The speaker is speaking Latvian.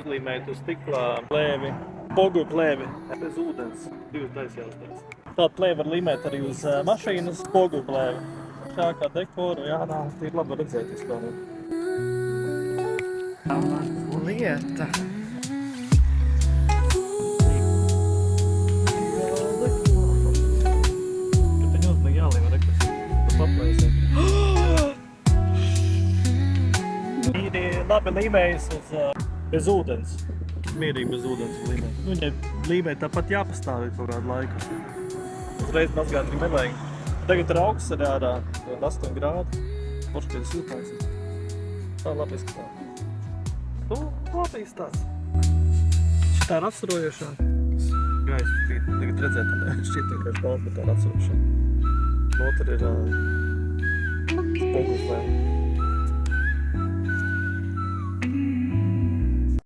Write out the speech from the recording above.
uzlīmēt uz stikla plēvi, pogu plēvi bez ūdens, divas daļas jāuztais. Tādu plēvi var līmēt arī uz mašīnas pogu plēvi. Tā kā dekoru, jā, ir labi redzēt vispār. Lieta. Labi līmējas bez ūdens. Mierīgi bez ūdens līmē. Viņai līmē tāpat jāpastāv kaut kādu laiku. Uzreiz mazgāt arī nevajag. Tagad ir augsts arī ārā, 8 grādi. Forši, kad siltāks. Tā labi izskatās. Tu labi izstāsts. Šitā ir atsarojošā. Gaisa spīt. Tagad redzēt, šķiet vienkārši balta, bet tā ir atsarojošā. Otra ir spogulplēm.